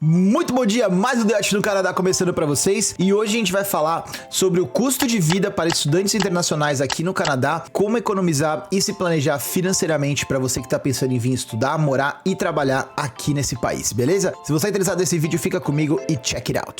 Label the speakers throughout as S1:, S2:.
S1: Muito bom dia, mais um The Yacht no Canadá começando para vocês, e hoje a gente vai falar sobre o custo de vida para estudantes internacionais aqui no Canadá, como economizar e se planejar financeiramente para você que está pensando em vir estudar, morar e trabalhar aqui nesse país, beleza? Se você é interessado nesse vídeo, fica comigo e check it out.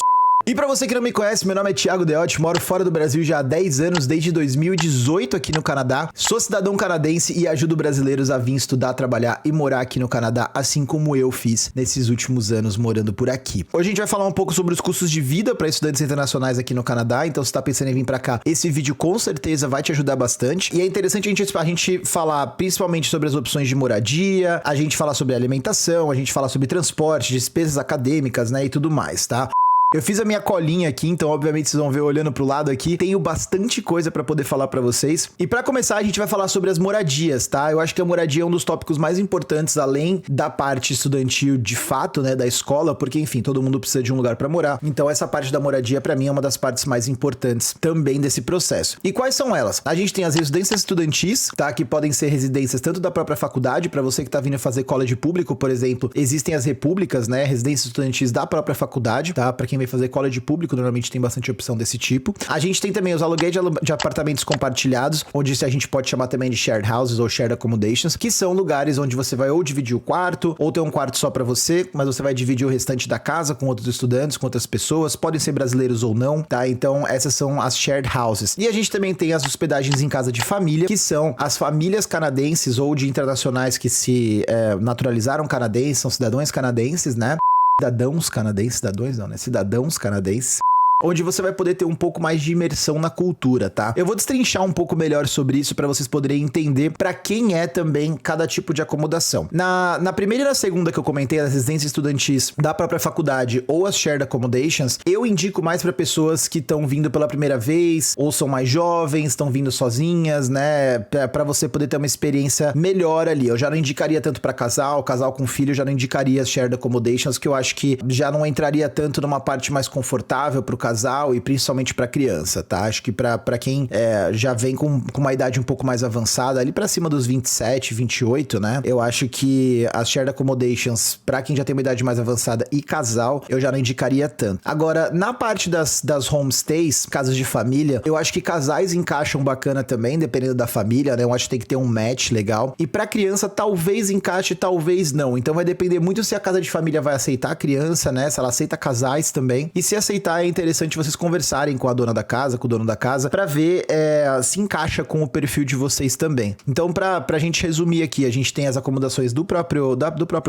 S1: E pra você que não me conhece, meu nome é Thiago Deotti, moro fora do Brasil já há 10 anos, desde 2018 aqui no Canadá. Sou cidadão canadense e ajudo brasileiros a vir estudar, trabalhar e morar aqui no Canadá, assim como eu fiz nesses últimos anos morando por aqui. Hoje a gente vai falar um pouco sobre os custos de vida para estudantes internacionais aqui no Canadá, então se tá pensando em vir pra cá, esse vídeo com certeza vai te ajudar bastante. E é interessante a gente falar principalmente sobre as opções de moradia, a gente falar sobre alimentação, a gente falar sobre transporte, despesas acadêmicas, né, e tudo mais, tá? Eu fiz a minha colinha aqui, então obviamente vocês vão ver olhando pro lado aqui. Tenho bastante coisa pra poder falar pra vocês. E pra começar, a gente vai falar sobre as moradias, tá? Eu acho que a moradia é um dos tópicos mais importantes, além da parte estudantil de fato, né, da escola, porque, enfim, todo mundo precisa de um lugar pra morar. Então essa parte da moradia, pra mim, é uma das partes mais importantes também desse processo. E quais são elas? A gente tem as residências estudantis, tá? Que podem ser residências tanto da própria faculdade, pra você que tá vindo fazer college público, por exemplo, existem as repúblicas, né? Residências estudantis da própria faculdade, tá? Pra quem vai fazer college público, normalmente tem bastante opção desse tipo. A gente tem também os aluguéis de apartamentos compartilhados, onde a gente pode chamar também de shared houses ou shared accommodations, que são lugares onde você vai ou dividir o quarto, ou ter um quarto só pra você, mas você vai dividir o restante da casa com outros estudantes, com outras pessoas, podem ser brasileiros ou não, tá? Então essas são as shared houses. E a gente também tem as hospedagens em casa de família, que são as famílias canadenses ou de internacionais que se naturalizaram canadenses, são cidadãos canadenses, né? Cidadãos canadenses. Onde você vai poder ter um pouco mais de imersão na cultura, tá? Eu vou destrinchar um pouco melhor sobre isso para vocês poderem entender para quem é também cada tipo de acomodação. Na primeira e na segunda que eu comentei, as residências estudantis da própria faculdade ou as shared accommodations, eu indico mais para pessoas que estão vindo pela primeira vez ou são mais jovens, estão vindo sozinhas, né? Para você poder ter uma experiência melhor ali. Eu já não indicaria tanto para casal com filho, eu já não indicaria as shared accommodations, que eu acho que já não entraria tanto numa parte mais confortável pro casal e principalmente pra criança, tá? Acho que pra quem já vem com uma idade um pouco mais avançada, ali pra cima dos 27, 28, né? Eu acho que as shared accommodations, pra quem já tem uma idade mais avançada e casal, eu já não indicaria tanto. Agora, na parte das homestays, casas de família, eu acho que casais encaixam bacana também, dependendo da família, né? Eu acho que tem que ter um match legal. E pra criança, talvez encaixe, talvez não. Então vai depender muito se a casa de família vai aceitar a criança, né? Se ela aceita casais também. E se aceitar, é interessante vocês conversarem com a dona da casa, com o dono da casa, pra ver se encaixa com o perfil de vocês também. Então, pra gente resumir aqui, a gente tem as acomodações do próprio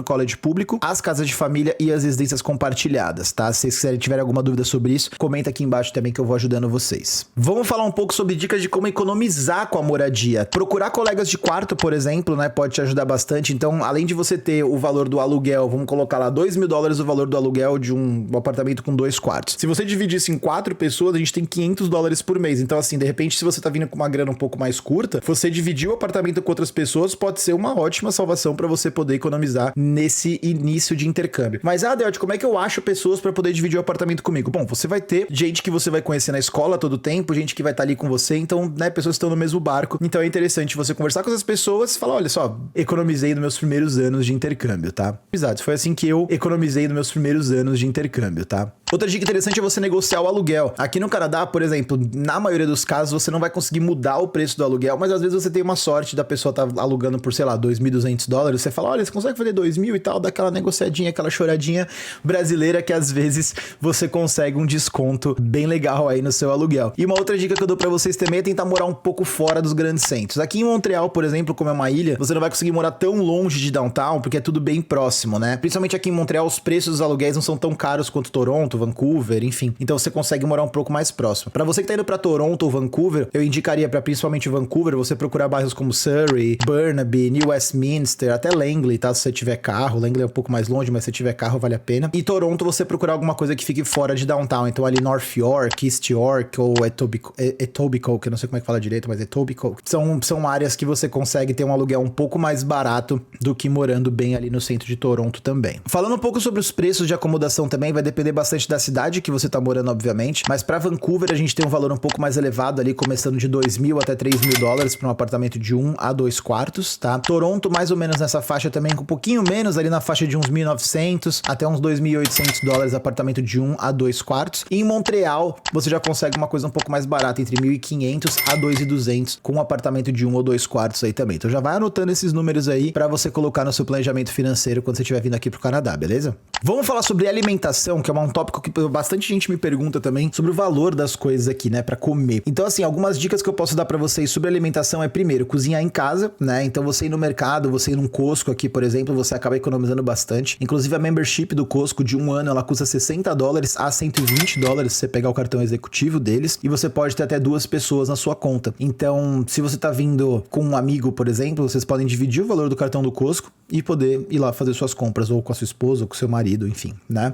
S1: college público, as casas de família e as residências compartilhadas, tá? Se vocês tiverem alguma dúvida sobre isso, comenta aqui embaixo também que eu vou ajudando vocês. Vamos falar um pouco sobre dicas de como economizar com a moradia. Procurar colegas de quarto, por exemplo, né, pode te ajudar bastante. Então, além de você ter o valor do aluguel, vamos colocar lá $2.000 o valor do aluguel de um apartamento com 2 quartos. Se você dividir isso em 4 pessoas, a gente tem $500 por mês. Então, assim, de repente, se você tá vindo com uma grana um pouco mais curta, você dividir o apartamento com outras pessoas pode ser uma ótima salvação para você poder economizar nesse início de intercâmbio. Mas, Deotti, como é que eu acho pessoas para poder dividir o apartamento comigo? Bom, você vai ter gente que você vai conhecer na escola todo tempo, gente que vai estar ali com você, então, né, pessoas que estão no mesmo barco. Então, é interessante você conversar com essas pessoas e falar, olha só, economizei nos meus primeiros anos de intercâmbio, tá? Exato, foi assim que eu economizei nos meus primeiros anos de intercâmbio, tá? Outra dica interessante é você negociar o aluguel. Aqui no Canadá, por exemplo, na maioria dos casos, você não vai conseguir mudar o preço do aluguel, mas às vezes você tem uma sorte da pessoa tá alugando por, sei lá, $2.200, você fala, olha, você consegue fazer 2.000 e tal, dá aquela negociadinha, aquela choradinha brasileira que às vezes você consegue um desconto bem legal aí no seu aluguel. E uma outra dica que eu dou pra vocês também é tentar morar um pouco fora dos grandes centros. Aqui em Montreal, por exemplo, como é uma ilha, você não vai conseguir morar tão longe de downtown, porque é tudo bem próximo, né? Principalmente aqui em Montreal, os preços dos aluguéis não são tão caros quanto Toronto, Vancouver, enfim. Então você consegue morar um pouco mais próximo. Pra você que tá indo pra Toronto ou Vancouver, eu indicaria pra principalmente Vancouver, você procurar bairros como Surrey, Burnaby, New Westminster, até Langley, tá? Se você tiver carro. Langley é um pouco mais longe, mas se tiver carro vale a pena. E Toronto, você procurar alguma coisa que fique fora de downtown. Então ali North York, East York ou Etobicoke, eu não sei como é que fala direito, mas Etobicoke. São áreas que você consegue ter um aluguel um pouco mais barato do que morando bem ali no centro de Toronto também. Falando um pouco sobre os preços de acomodação também, vai depender bastante da cidade que você tá morando, obviamente, mas pra Vancouver a gente tem um valor um pouco mais elevado ali, começando de 2.000 até 3.000 dólares para um apartamento de 1 a 2 quartos, tá? Toronto mais ou menos nessa faixa também, com um pouquinho menos, ali na faixa de uns 1.900 até uns 2.800 dólares, apartamento de 1 a 2 quartos. E em Montreal, você já consegue uma coisa um pouco mais barata, entre 1.500 a 2.200, com um apartamento de 1 ou 2 quartos aí também. Então já vai anotando esses números aí para você colocar no seu planejamento financeiro quando você estiver vindo aqui pro Canadá, beleza? Vamos falar sobre alimentação, que é um tópico que bastante gente me pergunta também sobre o valor das coisas aqui, né, para comer. Então, assim, algumas dicas que eu posso dar para vocês sobre alimentação é, primeiro, cozinhar em casa, né? Então, você ir no mercado, você ir num Costco aqui, por exemplo, você acaba economizando bastante. Inclusive, a membership do Costco de 1 ano, ela custa 60 dólares a 120 dólares se você pegar o cartão executivo deles, e você pode ter até 2 pessoas na sua conta. Então, se você tá vindo com um amigo, por exemplo, vocês podem dividir o valor do cartão do Costco e poder ir lá fazer suas compras, ou com a sua esposa, ou com o seu marido, enfim, né?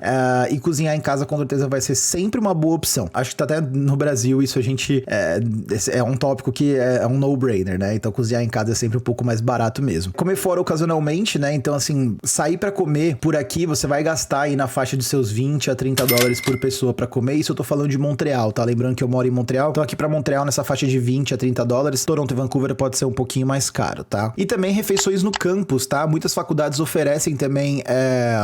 S1: E cozinhar em casa com certeza vai ser sempre uma boa opção. Acho que tá até no Brasil isso a gente... É um tópico que é um no-brainer, né? Então cozinhar em casa é sempre um pouco mais barato mesmo. Comer fora ocasionalmente, né? Então assim, sair pra comer por aqui, você vai gastar aí na faixa de seus 20 a 30 dólares por pessoa pra comer. Isso eu tô falando de Montreal, tá? Lembrando que eu moro em Montreal. Então aqui pra Montreal, nessa faixa de 20 a 30 dólares. Toronto e Vancouver pode ser um pouquinho mais caro, tá? E também refeições no campus, tá? Muitas faculdades oferecem também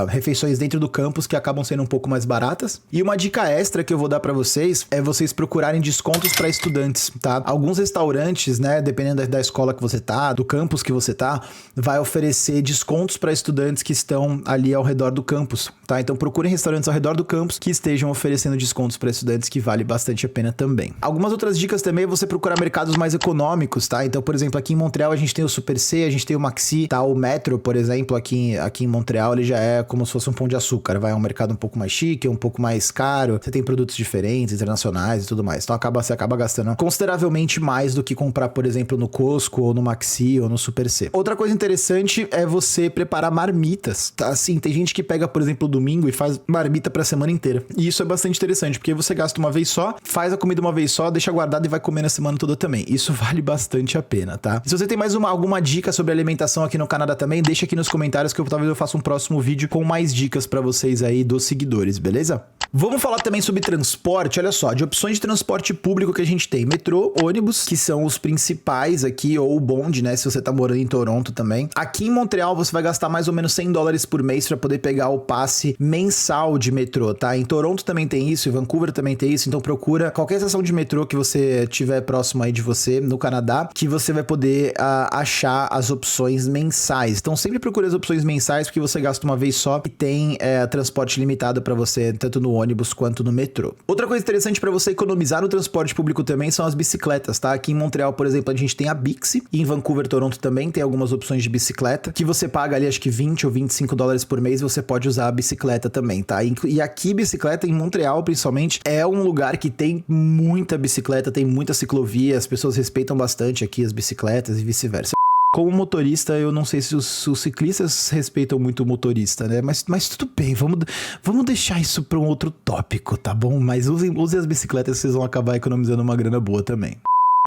S1: refeições dentro do campus que acabam sendo um pouco mais baratas. E uma dica extra que eu vou dar pra vocês é vocês procurarem descontos pra estudantes, tá? Alguns restaurantes, né, dependendo da escola que você tá, do campus que você tá, vai oferecer descontos pra estudantes que estão ali ao redor do campus, tá? Então procurem restaurantes ao redor do campus que estejam oferecendo descontos pra estudantes, que vale bastante a pena também. Algumas outras dicas também é você procurar mercados mais econômicos, tá? Então, por exemplo, aqui em Montreal a gente tem o Super C, a gente tem o Maxi, tá? O Metro, por exemplo, aqui em Montreal, ele já é como se fosse um pão de açúcar, vai um mercado um pouco mais chique, um pouco mais caro, você tem produtos diferentes, internacionais e tudo mais. Então você acaba gastando consideravelmente mais do que comprar, por exemplo, no Costco, ou no Maxi, ou no Super C. Outra coisa interessante é você preparar marmitas, tá? Assim, tem gente que pega, por exemplo, domingo e faz marmita pra semana inteira. E isso é bastante interessante, porque você gasta uma vez só, faz a comida uma vez só, deixa guardado e vai comer na semana toda também. Isso vale bastante a pena, tá? Se você tem mais alguma dica sobre alimentação aqui no Canadá também, deixa aqui nos comentários que talvez eu faça um próximo vídeo com mais dicas pra vocês aí dos seguidores, beleza? Vamos falar também sobre transporte, olha só, de opções de transporte público que a gente tem. Metrô, ônibus, que são os principais aqui, ou o bonde, né, se você tá morando em Toronto também. Aqui em Montreal você vai gastar mais ou menos 100 dólares por mês pra poder pegar o passe mensal de metrô, tá? Em Toronto também tem isso, em Vancouver também tem isso, então procura qualquer estação de metrô que você tiver próximo aí de você, no Canadá, que você vai poder achar as opções mensais. Então sempre procure as opções mensais, porque você gasta uma vez só e tem transporte limitado pra você, tanto no ônibus quanto no metrô. Outra coisa interessante para você economizar no transporte público também são as bicicletas, tá? Aqui em Montreal, por exemplo, a gente tem a Bixi, e em Vancouver, Toronto também tem algumas opções de bicicleta, que você paga ali acho que 20 ou 25 dólares por mês, e você pode usar a bicicleta também, tá? E aqui bicicleta em Montreal, principalmente, é um lugar que tem muita bicicleta, tem muita ciclovia, as pessoas respeitam bastante aqui as bicicletas e vice-versa. Como motorista, eu não sei se os ciclistas respeitam muito o motorista, né? Mas tudo bem, vamos deixar isso para um outro tópico, tá bom? Mas usem as bicicletas, vocês vão acabar economizando uma grana boa também.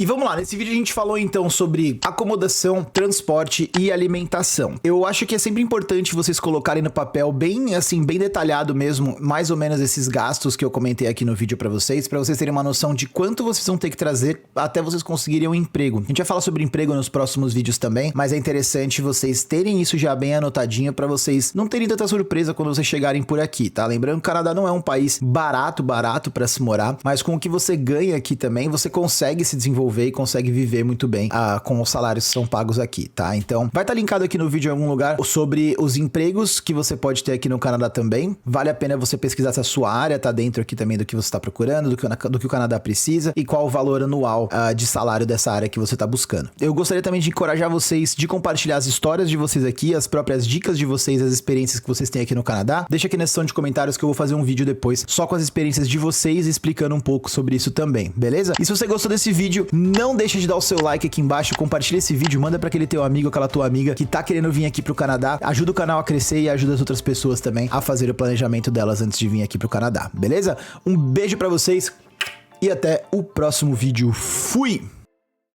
S1: E vamos lá, nesse vídeo a gente falou então sobre acomodação, transporte e alimentação. Eu acho que é sempre importante vocês colocarem no papel bem assim, bem detalhado mesmo, mais ou menos esses gastos que eu comentei aqui no vídeo pra vocês terem uma noção de quanto vocês vão ter que trazer até vocês conseguirem um emprego. A gente vai falar sobre emprego nos próximos vídeos também, mas é interessante vocês terem isso já bem anotadinho pra vocês não terem tanta surpresa quando vocês chegarem por aqui, tá? Lembrando que o Canadá não é um país barato pra se morar, mas com o que você ganha aqui também, você consegue se desenvolver e consegue viver muito bem com os salários que são pagos aqui, tá? Então, vai estar linkado aqui no vídeo em algum lugar sobre os empregos que você pode ter aqui no Canadá também. Vale a pena você pesquisar se a sua área tá dentro aqui também do que você está procurando, do que o Canadá precisa e qual o valor anual de salário dessa área que você tá buscando. Eu gostaria também de encorajar vocês de compartilhar as histórias de vocês aqui, as próprias dicas de vocês, as experiências que vocês têm aqui no Canadá. Deixa aqui na seção de comentários que eu vou fazer um vídeo depois só com as experiências de vocês, explicando um pouco sobre isso também, beleza? E se você gostou desse vídeo, não deixa de dar o seu like aqui embaixo, compartilha esse vídeo, manda pra aquele teu amigo, aquela tua amiga que tá querendo vir aqui pro Canadá, ajuda o canal a crescer e ajuda as outras pessoas também a fazer o planejamento delas antes de vir aqui pro Canadá, beleza? Um beijo pra vocês e até o próximo vídeo. Fui!